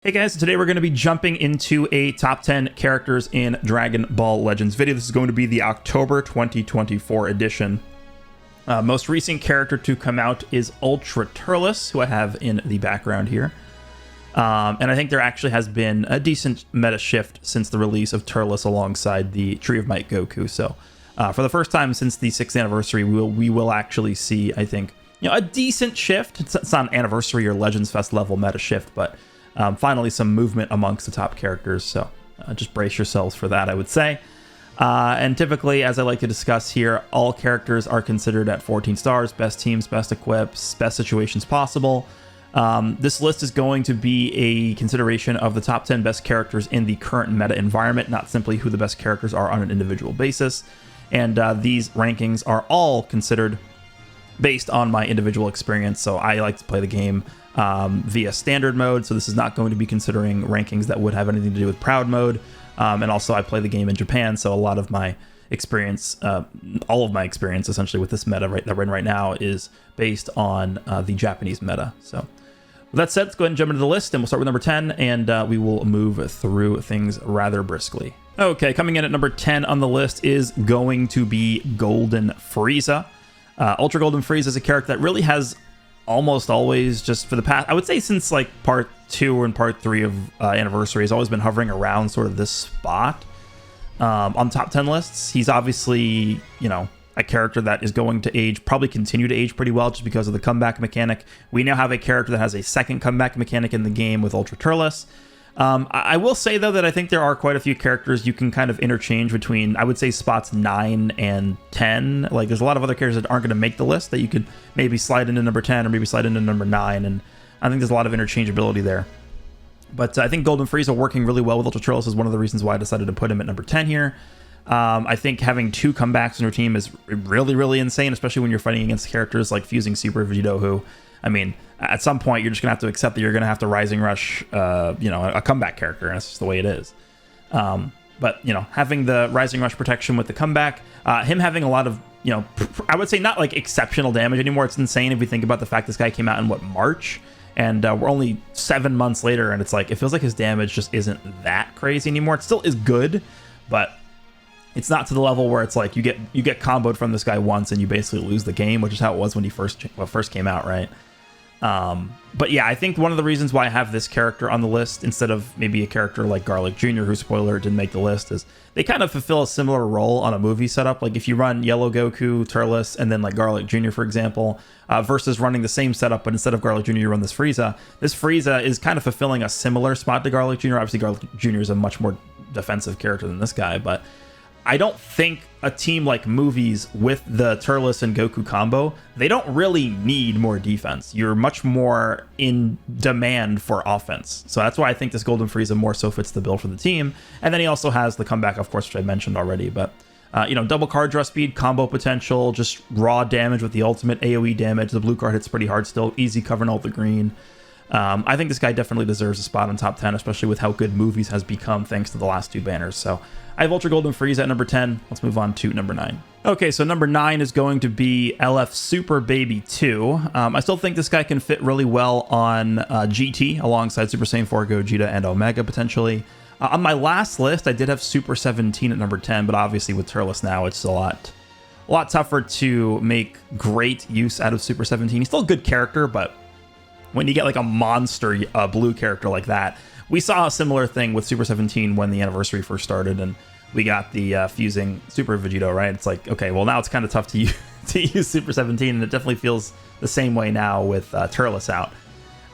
Hey guys, today we're going to be jumping into a top 10 characters in Dragon Ball Legends video. This is going to be the October 2024 edition. Most recent character to come out is Ultra Turles, who I have in the background here. And I think there actually has been a decent meta shift since the release of Turles alongside the Tree of Might Goku. So for the first time since the 6th anniversary, we will actually see, I think, a decent shift. It's not an anniversary or Legends Fest level meta shift, but finally some movement amongst the top characters, so just brace yourselves for that, I would say. And typically, as I like to discuss here, all characters are considered at 14 stars, best teams, best equips, best situations possible. This list is going to be a consideration of the top 10 best characters in the current meta environment, not simply who the best characters are on an individual basis. And these rankings are all considered based on my individual experience, so I like to play the game via standard mode, so this is not going to be considering rankings that would have anything to do with proud mode. And also I play the game in Japan, so a lot of my experience, all of my experience essentially with this meta that we're in right now is based on the Japanese meta. So with that said, let's go ahead and jump into the list, and we'll start with number 10, and we will move through things rather briskly. Okay, coming in at number 10 on the list is going to be Golden Frieza. Ultra Golden Frieza is a character that really has almost always, just for the past, I would say since like part 2 and part 3 of Anniversary, has always been hovering around sort of this spot on top 10 lists. He's obviously, a character that is going to age, probably continue to age pretty well just because of the comeback mechanic. We now have a character that has a second comeback mechanic in the game with Ultra Turles. I will say, though, that I think there are quite a few characters you can kind of interchange between, I would say, spots 9 and 10. Like, there's a lot of other characters that aren't going to make the list that you could maybe slide into number 10 or maybe slide into number 9, and I think there's a lot of interchangeability there. But I think Golden Frieza working really well with Ultra Turles is one of the reasons why I decided to put him at number 10 here. I think having 2 comebacks in your team is really, really insane, especially when you're fighting against characters like Fusing Super Vegito, who, I mean, at some point you're just gonna have to accept that you're gonna have to Rising Rush, a comeback character, and that's just the way it is. But having the Rising Rush protection with the comeback, him having a lot of, I would say not like exceptional damage anymore. It's insane if we think about the fact this guy came out in March, and we're only 7 months later, and it's like it feels like his damage just isn't that crazy anymore. It still is good, but it's not to the level where it's like you get comboed from this guy once and you basically lose the game, which is how it was when he first came out, right? But yeah, I think one of the reasons why I have this character on the list instead of maybe a character like Garlic Jr., who, spoiler, didn't make the list, is they kind of fulfill a similar role on a movie setup. Like if you run Yellow Goku, Turles, and then like Garlic Jr., for example, versus running the same setup, but instead of Garlic Jr., you run this Frieza. This Frieza is kind of fulfilling a similar spot to Garlic Jr. Obviously, Garlic Jr. is a much more defensive character than this guy, but I don't think a team like Movies with the Turles and Goku combo, they don't really need more defense. You're much more in demand for offense. So that's why I think this Golden Frieza more so fits the bill for the team. And then he also has the comeback, of course, which I mentioned already. But, double card draw speed, combo potential, just raw damage with the ultimate AoE damage. The blue card hits pretty hard still, easy covering all the green. I think this guy definitely deserves a spot on top 10, especially with how good Movies has become thanks to the last 2 banners. So I have Ultra Golden Frieza at number 10. Let's move on to number 9. Okay, so number 9 is going to be LF Super Baby 2. I still think this guy can fit really well on GT alongside Super Saiyan 4, Gogeta, and Omega potentially. On my last list, I did have Super 17 at number 10, but obviously with Turles now, it's a lot tougher to make great use out of Super 17. He's still a good character, but when you get like a monster blue character like that, we saw a similar thing with Super 17 when the anniversary first started, and we got the Fusing Super Vegito, right? It's like, okay, well now it's kind of tough to use Super 17, and it definitely feels the same way now with Turles out.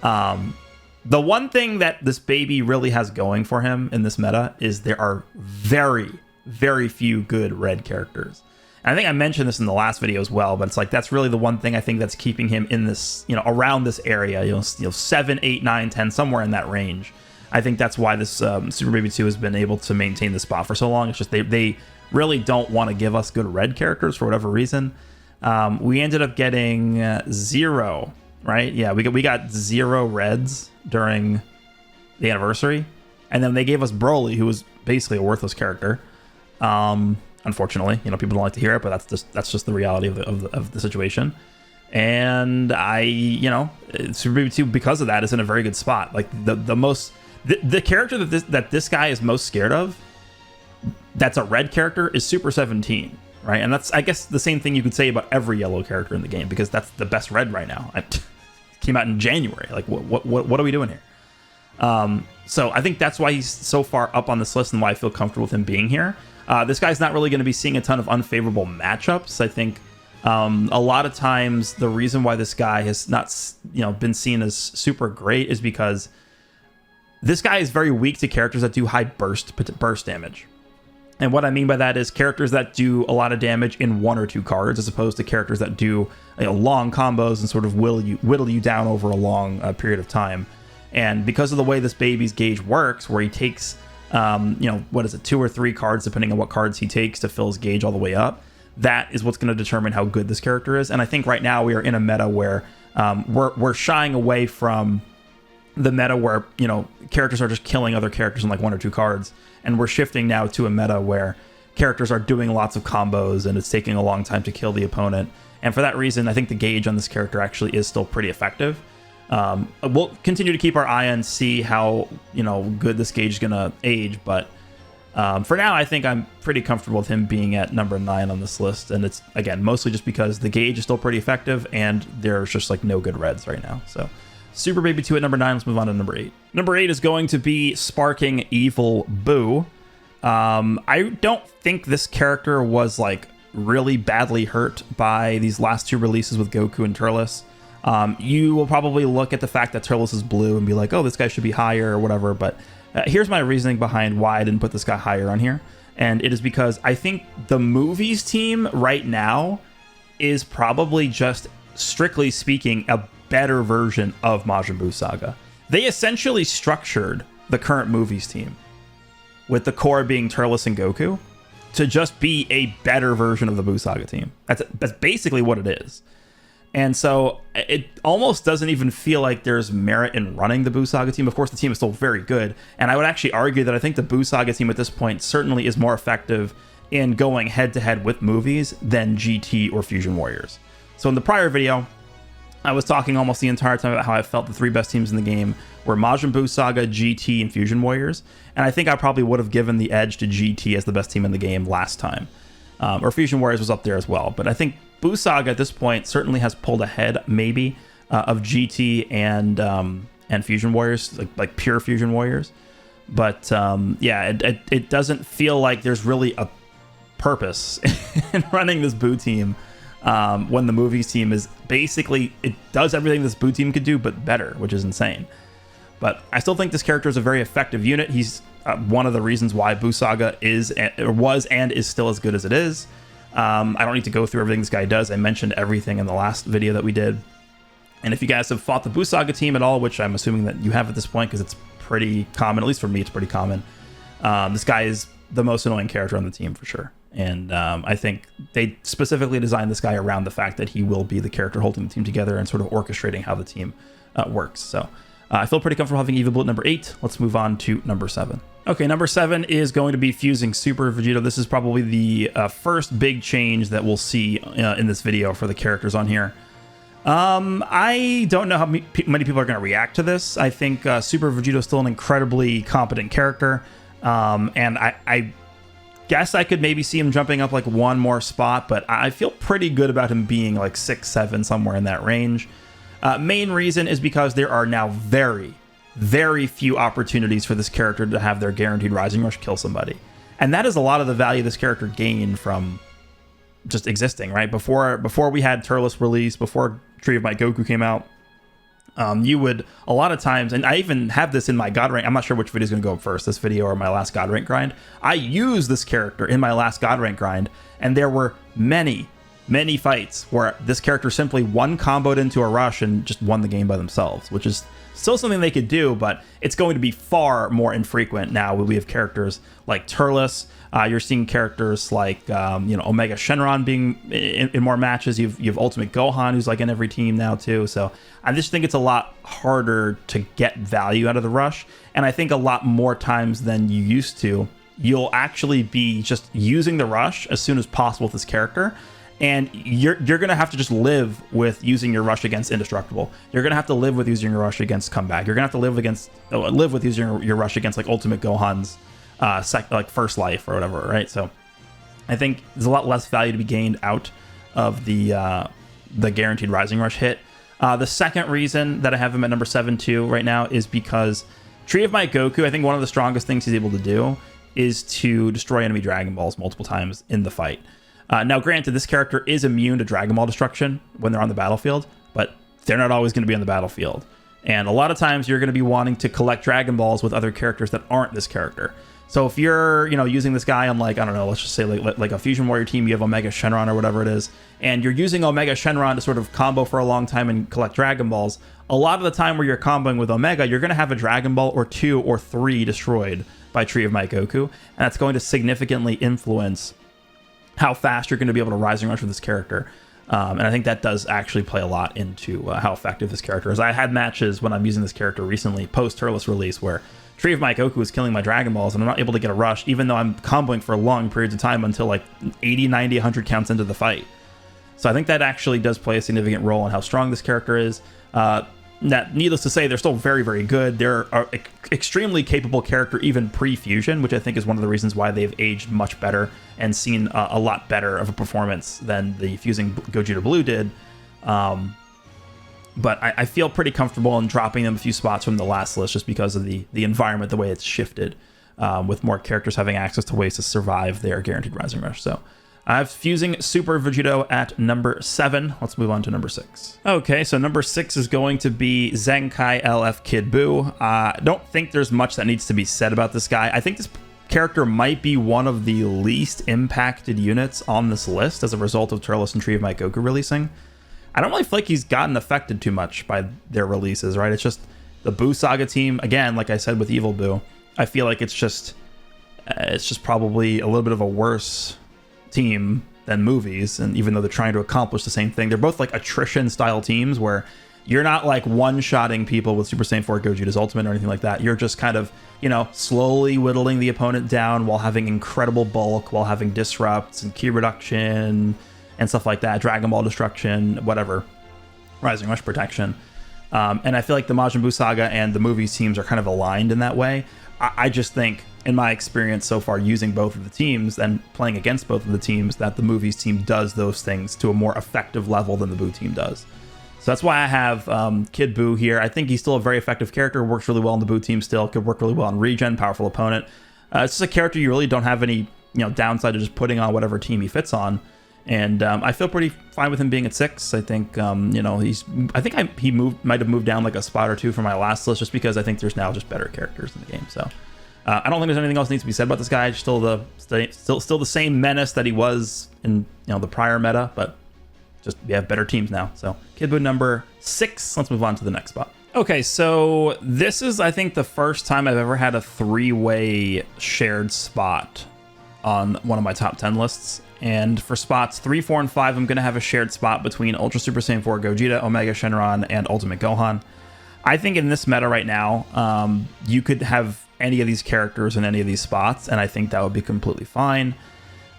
The one thing that this baby really has going for him in this meta is there are very, very few good red characters. I think I mentioned this in the last video as well, but it's like that's really the one thing I think that's keeping him in this, around this area, 7, 8, 9, 10, somewhere in that range. I think that's why this Super Baby 2 has been able to maintain the spot for so long. It's just they really don't want to give us good red characters for whatever reason. We ended up getting 0, right? Yeah, we got 0 reds during the anniversary, and then they gave us Broly, who was basically a worthless character. Unfortunately, people don't like to hear it, but that's just the reality of the situation. And Super Baby 2, because of that, is in a very good spot. Like the The character that this guy is most scared of, that's a red character, is Super 17, right? And that's, I guess, the same thing you could say about every yellow character in the game, because that's the best red right now. It came out in January. Like, what are we doing here? So I think that's why he's so far up on this list and why I feel comfortable with him being here. This guy's not really going to be seeing a ton of unfavorable matchups. I think a lot of times the reason why this guy has not, been seen as super great is because this guy is very weak to characters that do high burst damage. And what I mean by that is characters that do a lot of damage in 1 or 2 cards, as opposed to characters that do long combos and sort of whittle you down over a long period of time. And because of the way this baby's gauge works, where he takes, 2 or 3 cards, depending on what cards he takes to fill his gauge all the way up, that is what's going to determine how good this character is. And I think right now we are in a meta where we're shying away from the meta where, characters are just killing other characters in like 1 or 2 cards. And we're shifting now to a meta where characters are doing lots of combos and it's taking a long time to kill the opponent. And for that reason, I think the gauge on this character actually is still pretty effective. We'll continue to keep our eye on, see how, good this gauge is going to age. But for now, I think I'm pretty comfortable with him being at number 9 on this list. And it's, again, mostly just because the gauge is still pretty effective and there's just like no good reds right now. So Super Baby 2 at number 9. Let's move on to number 8. Number 8 is going to be Sparking Evil Boo. I don't think this character was like really badly hurt by these last 2 releases with Goku and Turles. You will probably look at the fact that Turles is blue and be like, oh, this guy should be higher or whatever. But here's my reasoning behind why I didn't put this guy higher on here. And it is because I think the movies team right now is probably just, strictly speaking, a better version of Majin Buu Saga. They essentially structured the current movies team, with the core being Turles and Goku, to just be a better version of the Buu Saga team. That's basically what it is. And so it almost doesn't even feel like there's merit in running the Buu Saga team. Of course, the team is still very good. And I would actually argue that I think the Buu Saga team at this point certainly is more effective in going head-to-head with movies than GT or Fusion Warriors. So in the prior video, I was talking almost the entire time about how I felt the 3 best teams in the game were Majin Buu Saga, GT, and Fusion Warriors. And I think I probably would have given the edge to GT as the best team in the game last time. Or Fusion Warriors was up there as well. But I think Buu Saga at this point certainly has pulled ahead, maybe, of GT and Fusion Warriors, like pure Fusion Warriors. But it doesn't feel like there's really a purpose in running this Buu team. When the movies team is basically, it does everything this Buu team could do, but better, which is insane. But I still think this character is a very effective unit. He's one of the reasons why Buu Saga was and is still as good as it is. I don't need to go through everything this guy does. I mentioned everything in the last video that we did. And if you guys have fought the Buu Saga team at all, which I'm assuming that you have at this point because it's pretty common, at least for me, it's pretty common. This guy is the most annoying character on the team for sure. And I think they specifically designed this guy around the fact that he will be the character holding the team together and sort of orchestrating how the team works. So I feel pretty comfortable having Evil Boo at number 8. Let's move on to number 7. Okay, number 7 is going to be fusing Super Vegito. This is probably the first big change that we'll see in this video for the characters on here. I don't know how many people are going to react to this. I think Super Vegito is still an incredibly competent character. And I guess I could maybe see him jumping up like 1 more spot, but I feel pretty good about him being like 6, 7, somewhere in that range. Main reason is because there are now very, very few opportunities for this character to have their guaranteed Rising Rush kill somebody. And that is a lot of the value this character gained from just existing, right? Before we had Turles release, before Tree of Might Goku came out, you would, a lot of times, and I even have this in my God rank, I'm not sure which video is going to go up first, this video or my last God rank grind. I used this character in my last God rank grind, and there were many fights where this character simply comboed into a rush and just won the game by themselves, which is still something they could do, but it's going to be far more infrequent now when we have characters like Turles. You're seeing characters like Omega Shenron being in more matches. You've Ultimate Gohan, who's like in every team now too. So I just think it's a lot harder to get value out of the rush, and I think a lot more times than you used to, you'll actually be just using the rush as soon as possible with this character. And you're going to have to just live with using your rush against Indestructible. You're going to have to live with using your rush against Comeback. You're going to have to live with using your rush against like Ultimate Gohan's like First Life or whatever, right? So I think there's a lot less value to be gained out of the guaranteed Rising Rush hit. The second reason that I have him at number 7 too right now is because Tree of Might Goku, I think one of the strongest things he's able to do is to destroy enemy Dragon Balls multiple times in the fight. Now, granted, this character is immune to Dragon Ball destruction when they're on the battlefield, but they're not always going to be on the battlefield. And a lot of times you're going to be wanting to collect Dragon Balls with other characters that aren't this character. So if you're, using this guy on like, I don't know, let's just say like a Fusion Warrior team, you have Omega Shenron or whatever it is, and you're using Omega Shenron to sort of combo for a long time and collect Dragon Balls, a lot of the time where you're comboing with Omega, you're going to have a Dragon Ball or 2 or 3 destroyed by Tree of Might Goku, and that's going to significantly influence how fast you're going to be able to Rising Rush with this character. And I think that does actually play a lot into how effective this character is. I had matches when I'm using this character recently, post-Turles release, where Tree of Might Goku is killing my Dragon Balls, and I'm not able to get a rush, even though I'm comboing for long periods of time until like 80, 90, 100 counts into the fight. So I think that actually does play a significant role in how strong this character is. Needless to say, they're still very, very good. They're an extremely capable character, even pre-fusion, which I think is one of the reasons why they've aged much better and seen a lot better of a performance than the fusing Gogeta Blue did. But I feel pretty comfortable in dropping them a few spots from the last list just because of the environment, the way it's shifted, with more characters having access to ways to survive their guaranteed Rising Rush. So I have fusing Super Vegito at number 7. Let's move on to number 6. Okay, so number 6 is going to be Zenkai LF Kid Buu. Don't think there's much that needs to be said about this guy. I think this character might be one of the least impacted units on this list as a result of Turles and Tree of Might Goku releasing. I don't really feel like he's gotten affected too much by their releases, right? It's just the Buu Saga team, again, like I said with Evil Buu, I feel like it's just probably a little bit of a worse team than movies, and even though they're trying to accomplish the same thing, they're both like attrition style teams where you're not like one-shotting people with Super Saiyan 4 Gogeta's Ultimate or anything like that. You're just kind of, slowly whittling the opponent down while having incredible bulk, while having disrupts and key reduction and stuff like that, Dragon Ball destruction, whatever, Rising Rush protection. And I feel like the Majin Buu Saga and the movies teams are kind of aligned in that way. I just think, in my experience so far using both of the teams and playing against both of the teams, that the movies team does those things to a more effective level than the Buu team does. So that's why I have Kid Buu here. I think he's still a very effective character, works really well in the Buu team still, could work really well in Regen, powerful opponent. It's just a character you really don't have any downside to just putting on whatever team he fits on. And I feel pretty fine with him being at 6. I think, he might have moved down like a spot or two from my last list just because I think there's now just better characters in the game. So I don't think there's anything else that needs to be said about this guy. Still the same menace that he was in the prior meta, but just we have better teams now. So Kid Buu number 6. Let's move on to the next spot. Okay, so this is, I think, the first time I've ever had a 3-way shared spot on one of my top 10 lists. And for spots 3, 4, and 5, I'm going to have a shared spot between Ultra Super Saiyan 4 Gogeta, Omega Shenron, and Ultimate Gohan. I think in this meta right now, you could have any of these characters in any of these spots, and I think that would be completely fine.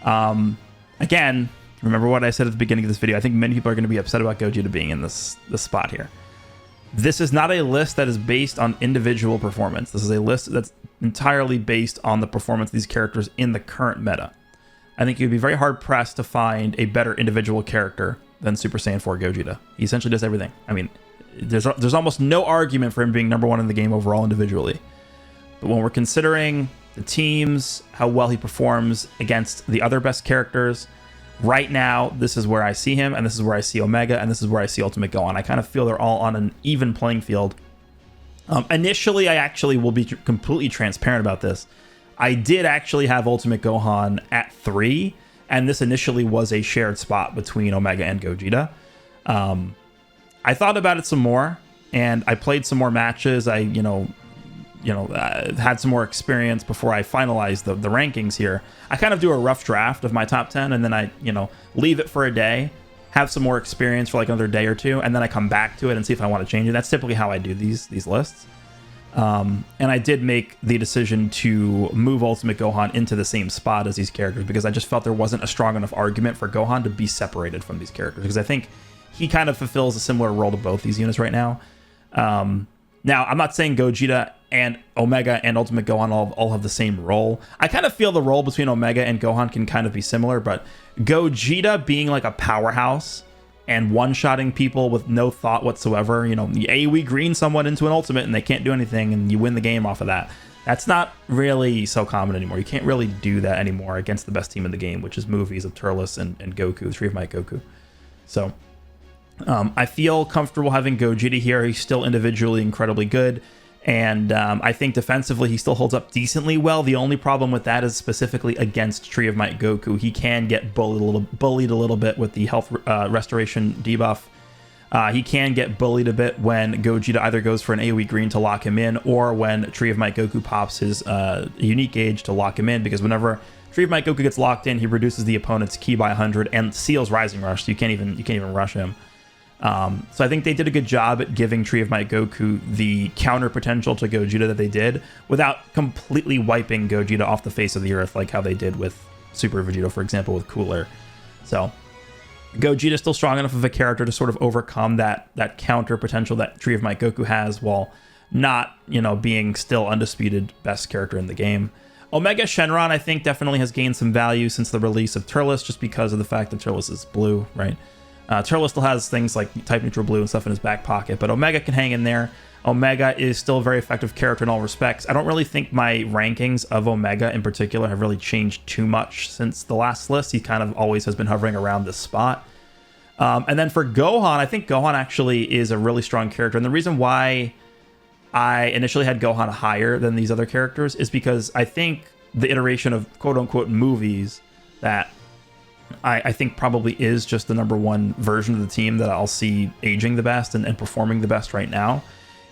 Again, remember what I said at the beginning of this video. I think many people are going to be upset about Gogeta being in this spot here. This is not a list that is based on individual performance. This is a list that's entirely based on the performance of these characters in the current meta. I think you'd be very hard-pressed to find a better individual character than Super Saiyan 4 Gogeta. He essentially does everything. I mean, there's almost no argument for him being number 1 in the game overall individually. But when we're considering the teams, how well he performs against the other best characters, right now, this is where I see him, and this is where I see Omega, and this is where I see Ultimate Gohan. I kind of feel they're all on an even playing field. Initially, I actually will be completely transparent about this. I did actually have Ultimate Gohan at 3, and this initially was a shared spot between Omega and Gogeta. I thought about it some more, and I played some more matches. I, had some more experience before I finalized the rankings here. I kind of do a rough draft of my top 10, and then I, leave it for a day, have some more experience for like another day or two, and then I come back to it and see if I want to change it. That's typically how I do these lists. And I did make the decision to move Ultimate Gohan into the same spot as these characters because I just felt there wasn't a strong enough argument for Gohan to be separated from these characters, because I think he kind of fulfills a similar role to both these units right now. Now, I'm not saying Gogeta and Omega and Ultimate Gohan all have the same role. I kind of feel the role between Omega and Gohan can kind of be similar, but Gogeta being like a powerhouse and one-shotting people with no thought whatsoever, you AoE green someone into an ultimate and they can't do anything and you win the game off of that. That's not really so common anymore. You can't really do that anymore against the best team in the game, which is movies of Turles and Goku, the Tree of Might Goku. So I feel comfortable having Gogeta here. He's still individually incredibly good. And I think defensively, he still holds up decently well. The only problem with that is specifically against Tree of Might Goku. He can get bullied a little bit with the health restoration debuff. He can get bullied a bit when Gogeta either goes for an AoE green to lock him in, or when Tree of Might Goku pops his unique gauge to lock him in, because whenever Tree of Might Goku gets locked in, he reduces the opponent's ki by 100 and seals Rising Rush, so you can't even rush him. So I think they did a good job at giving Tree of Might Goku the counter potential to Gogeta that they did, without completely wiping Gogeta off the face of the earth like how they did with Super Vegito, for example, with Cooler. So Gogeta is still strong enough of a character to sort of overcome that counter potential that Tree of Might Goku has, while not, being still undisputed best character in the game. Omega Shenron, I think, definitely has gained some value since the release of Turles, just because of the fact that Turles is blue, right? Turles still has things like type neutral blue and stuff in his back pocket, but Omega can hang in there. Omega is still a very effective character in all respects. I don't really think my rankings of Omega in particular have really changed too much since the last list. He kind of always has been hovering around this spot. And then for Gohan, I think Gohan actually is a really strong character. And the reason why I initially had Gohan higher than these other characters is because I think the iteration of quote-unquote movies that I think probably is just the #1 version of the team that I'll see aging the best and performing the best right now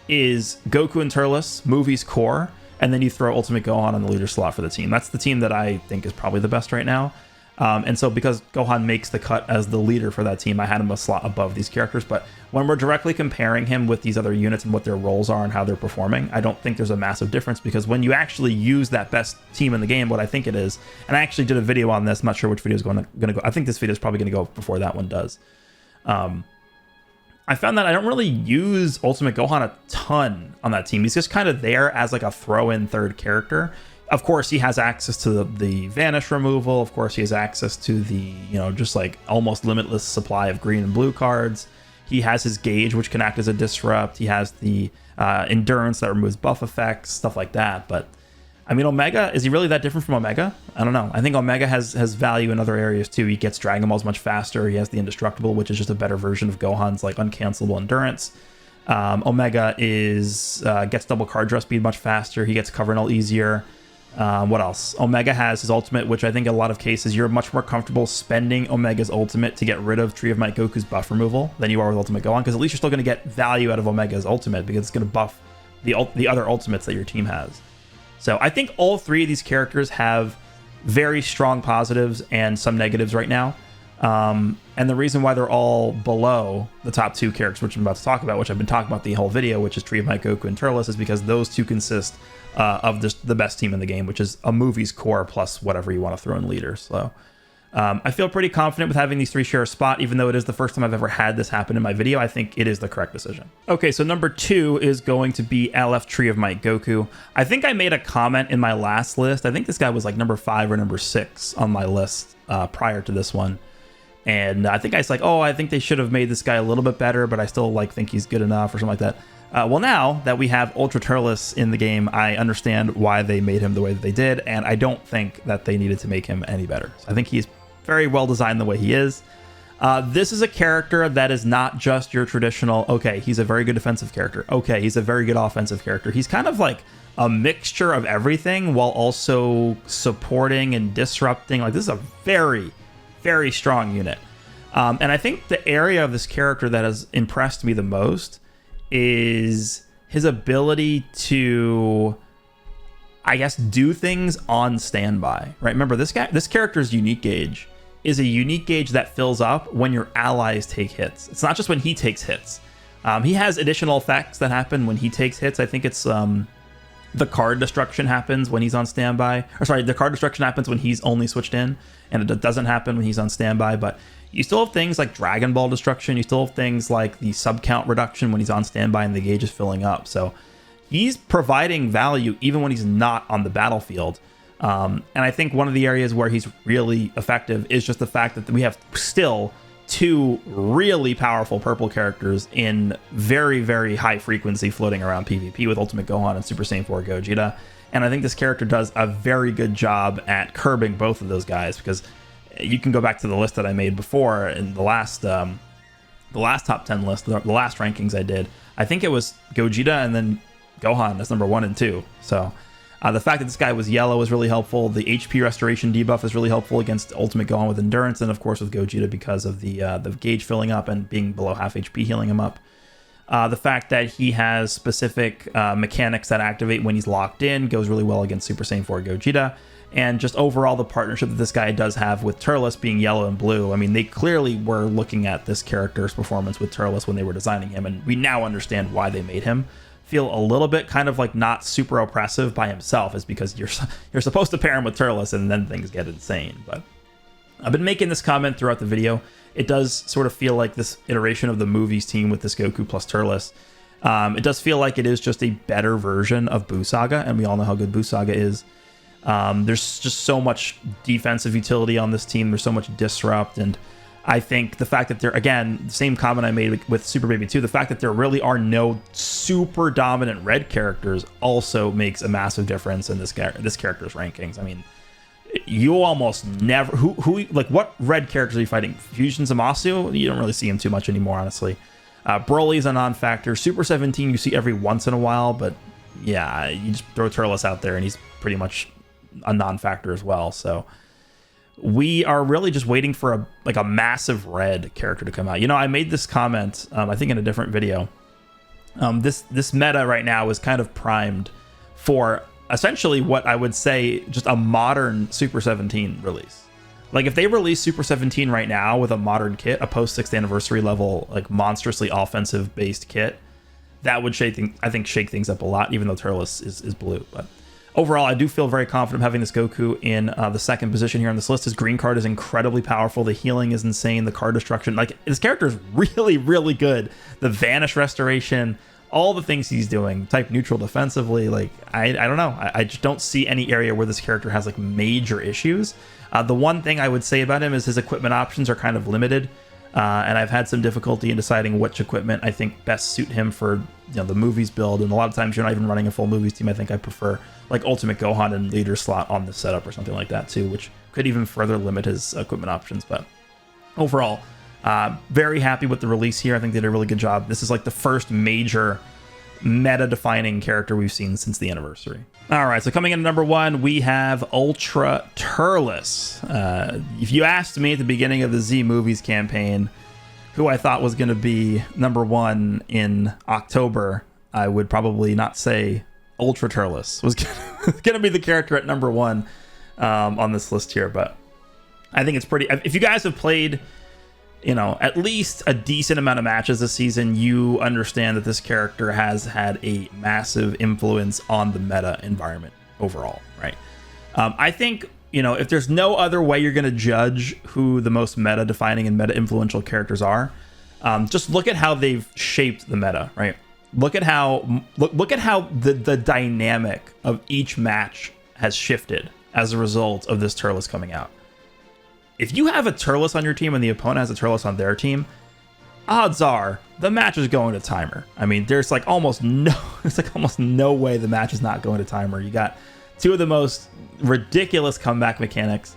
is Goku and Turles, movies core, and then you throw Ultimate Gohan on the leader slot for the team. That's the team that I think is probably the best right now. And so because Gohan makes the cut as the leader for that team, I had him a slot above these characters. But when we're directly comparing him with these other units and what their roles are and how they're performing, I don't think there's a massive difference, because when you actually use that best team in the game, what I think it is, and I actually did a video on this, I'm not sure which video is going to go. I think this video is probably going to go before that one does. I found that I don't really use Ultimate Gohan a ton on that team. He's just kind of there as like a throw-in third character. Of course, he has access to the Vanish removal. Of course, he has access to the, just like almost limitless supply of green and blue cards. He has his gauge, which can act as a disrupt. He has the endurance that removes buff effects, stuff like that. But I mean, Omega, is he really that different from Omega? I don't know. I think Omega has value in other areas too. He gets Dragon Balls much faster. He has the Indestructible, which is just a better version of Gohan's like uncancelable endurance. Omega gets double card draw speed much faster. He gets cover and all easier. What else? Omega has his ultimate, which I think in a lot of cases you're much more comfortable spending Omega's ultimate to get rid of Tree of Might Goku's buff removal than you are with Ultimate Gohan, because at least you're still going to get value out of Omega's ultimate, because it's going to buff the other ultimates that your team has. So I think all three of these characters have very strong positives and some negatives right now. And the reason why they're all below the top two characters, which I'm about to talk about, which I've been talking about the whole video, which is Tree of Might Goku and Turles, is because those two consist of the best team in the game, which is a movie's core plus whatever you want to throw in leaders. So I feel pretty confident with having these three share a spot, even though it is the first time I've ever had this happen in my video. I think it is the correct decision. Okay, so number 2 is going to be LF Tree of Might Goku. I think I made a comment in my last list. I think this guy was like number 5 or number 6 on my list prior to this one. And I think I was like, I think they should have made this guy a little bit better, but I still think he's good enough or something like that. Well, now that we have Ultra Turles in the game, I understand why they made him the way that they did, and I don't think that they needed to make him any better. So I think he's very well designed the way he is. This is a character that is not just your traditional, okay, he's a very good defensive character. Okay, he's a very good offensive character. He's kind of like a mixture of everything while also supporting and disrupting. Like, this is a very, very strong unit. And I think the area of this character that has impressed me the most is his ability to, I guess, do things on standby, right? Remember, this character's unique gauge is a unique gauge that fills up when your allies take hits. It's not just when he takes hits. He has additional effects that happen when he takes hits. I think it's the card destruction happens when he's on standby. Or sorry, the card destruction happens when he's only switched in, and it doesn't happen when he's on standby. But you still have things like Dragon Ball destruction. You still have things like the sub count reduction when he's on standby and the gauge is filling up. So he's providing value even when he's not on the battlefield. And I think one of the areas where he's really effective is just the fact that we have still two really powerful purple characters in very, very high frequency floating around PvP with Ultimate Gohan and Super Saiyan 4 Gogeta. And I think this character does a very good job at curbing both of those guys, because you can go back to the list that I made before in the last top 10 list, the last rankings I did. I think it was Gogeta and then Gohan as number 1 and 2. So the fact that this guy was yellow is really helpful. The HP restoration debuff is really helpful against Ultimate Gohan with Endurance, and of course with Gogeta because of the gauge filling up and being below half HP healing him up. The fact that he has specific mechanics that activate when he's locked in goes really well against Super Saiyan 4 Gogeta. And just overall the partnership that this guy does have with Turles being yellow and blue. I mean, they clearly were looking at this character's performance with Turles when they were designing him, and we now understand why they made him feel a little bit kind of like not super oppressive by himself, is because you're supposed to pair him with Turles and then things get insane. But I've been making this comment throughout the video. It does sort of feel like this iteration of the movies team with this Goku plus Turles. It does feel like it is just a better version of Buu Saga, and we all know how good Buu Saga is. There's just so much defensive utility on this team. There's so much disrupt, and I think the fact that there, again, the same comment I made with Super Baby 2, the fact that there really are no super dominant red characters also makes a massive difference in this character's rankings. I mean, you almost never, like, what red characters are you fighting? Fusion Zamasu? You don't really see him too much anymore, honestly. Broly's a non-factor. Super 17 you see every once in a while, but yeah, you just throw Turles out there and he's pretty much a non-factor as well. So we are really just waiting for a massive red character to come out. You know, I made this comment, I think in a different video. This meta right now is kind of primed for essentially what I would say just a modern Super 17 release. Like, if they release Super 17 right now with a modern kit, a post 6th anniversary level, like monstrously offensive based kit, that would shake things up a lot, even though Turles is blue. But overall, I do feel very confident having this Goku in the second position here on this list. His green card is incredibly powerful. The healing is insane. The card destruction, like, this character is really, really good. The vanish restoration, all the things he's doing, type neutral defensively, like, I don't know. I just don't see any area where this character has like major issues. The one thing I would say about him is his equipment options are kind of limited. And I've had some difficulty in deciding which equipment I think best suit him for, you know, the movies build. And a lot of times you're not even running a full movies team. I think I prefer like Ultimate Gohan and leader slot on the setup or something like that too, which could even further limit his equipment options. But overall, very happy with the release here. I think they did a really good job. This is like the first major meta-defining character we've seen since the anniversary. All right, so coming in at number 1, we have Ultra Turles. If you asked me at the beginning of the Z Movies campaign who I thought was going to be number 1 in October, I would probably not say Ultra Turles was going to be the character at number 1 on this list here. But I think it's pretty... If you guys have played, you know, at least a decent amount of matches this season, you understand that this character has had a massive influence on the meta environment overall, right? I think, you know, if there's no other way you're going to judge who the most meta defining and meta influential characters are, just look at how they've shaped the meta, right? Look at how the dynamic of each match has shifted as a result of this Turles coming out. If you have a Turles on your team and the opponent has a Turles on their team, odds are the match is going to timer. I mean, there's almost no way the match is not going to timer. You got two of the most ridiculous comeback mechanics,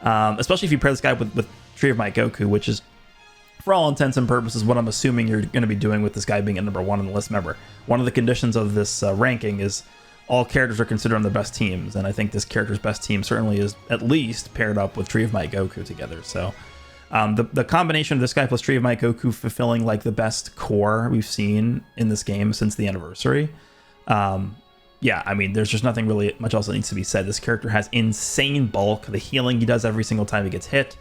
especially if you pair this guy with Tree of Might Goku, which is, for all intents and purposes, what I'm assuming you're going to be doing with this guy being at number 1 on the list. Remember, one of the conditions of this ranking is all characters are considered on the best teams, and I think this character's best team certainly is at least paired up with Tree of Might Goku together. So the combination of this guy plus Tree of Might Goku fulfilling like the best core we've seen in this game since the anniversary. Yeah, I mean, there's just nothing really much else that needs to be said. This character has insane bulk. The healing he does every single time he gets hit.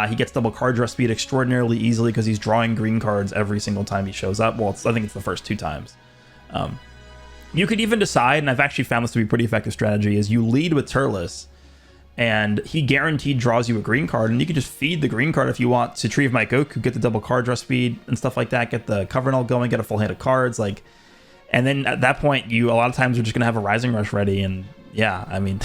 He gets double card draw speed extraordinarily easily because he's drawing green cards every single time he shows up. Well, I think it's the first 2 times. You could even decide, and I've actually found this to be a pretty effective strategy, is you lead with Turles, and he guaranteed draws you a green card, and you can just feed the green card if you want to Tree of Might Goku, get the double card draw speed and stuff like that, get the cover null going, get a full hand of cards, like, and then at that point, you a lot of times are just gonna have a Rising Rush ready, and yeah, I mean,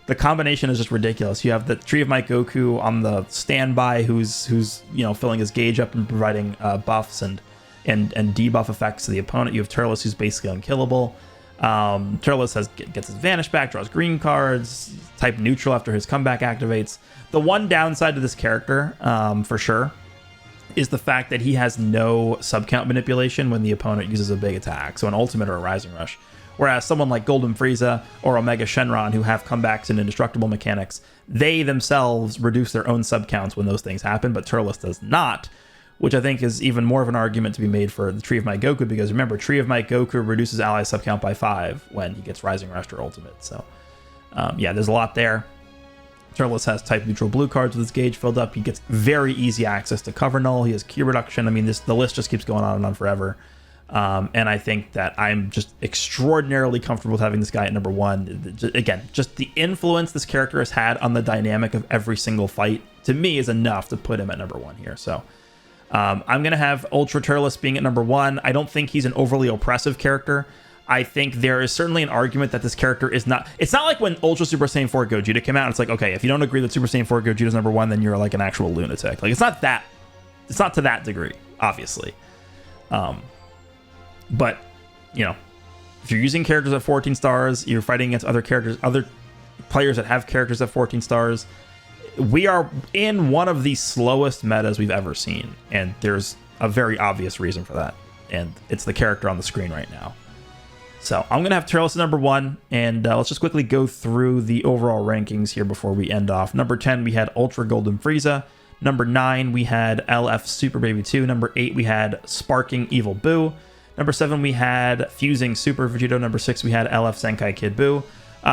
the combination is just ridiculous. You have the Tree of Might Goku on the standby, who's filling his gauge up and providing buffs and debuff effects to the opponent. You have Turles, who's basically unkillable. Turles gets his Vanish back, draws green cards, type neutral after his comeback activates. The one downside to this character, for sure, is the fact that he has no subcount manipulation when the opponent uses a big attack, so an ultimate or a Rising Rush. Whereas someone like Golden Frieza or Omega Shenron, who have comebacks and indestructible mechanics, they themselves reduce their own subcounts when those things happen, but Turles does not, which I think is even more of an argument to be made for the Tree of Might Goku, because remember, Tree of Might Goku reduces ally subcount by 5 when he gets Rising Rush or Ultimate. So, yeah, there's a lot there. Turles has type neutral blue cards with his gauge filled up. He gets very easy access to cover null. He has Q reduction. I mean, the list just keeps going on and on forever. And I think that I'm just extraordinarily comfortable with having this guy at number 1. Again, just the influence this character has had on the dynamic of every single fight, to me, is enough to put him at number 1 here. So, I'm going to have Ultra Turles being at number 1. I don't think he's an overly oppressive character. I think there is certainly an argument that this character is not... It's not like when Ultra Super Saiyan 4 Gogeta came out. It's like, okay, if you don't agree that Super Saiyan 4 Gogeta is number 1, then you're like an actual lunatic. Like, it's not that... It's not to that degree, obviously. But, if you're using characters at 14 stars, you're fighting against other players that have characters at 14 stars... We are in one of the slowest metas we've ever seen, and there's a very obvious reason for that, and it's the character on the screen right now. So I'm going to have Turles at number 1, and let's just quickly go through the overall rankings here before we end off. Number 10, we had Ultra Golden Frieza. Number 9, we had LF Super Baby 2. Number 8, we had Sparking Evil Boo. Number 7, we had Fusing Super Vegito. Number 6, we had LF Zenkai Kid Buu.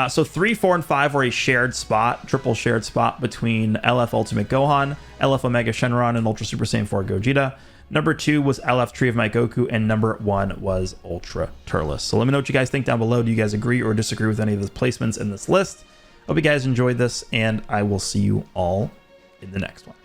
So 3, 4, and 5 were a shared spot, triple shared spot between LF Ultimate Gohan, LF Omega Shenron, and Ultra Super Saiyan 4 Gogeta. Number 2 was LF Tree of Might Goku, and number 1 was Ultra Turles. So let me know what you guys think down below. Do you guys agree or disagree with any of the placements in this list? Hope you guys enjoyed this, and I will see you all in the next one.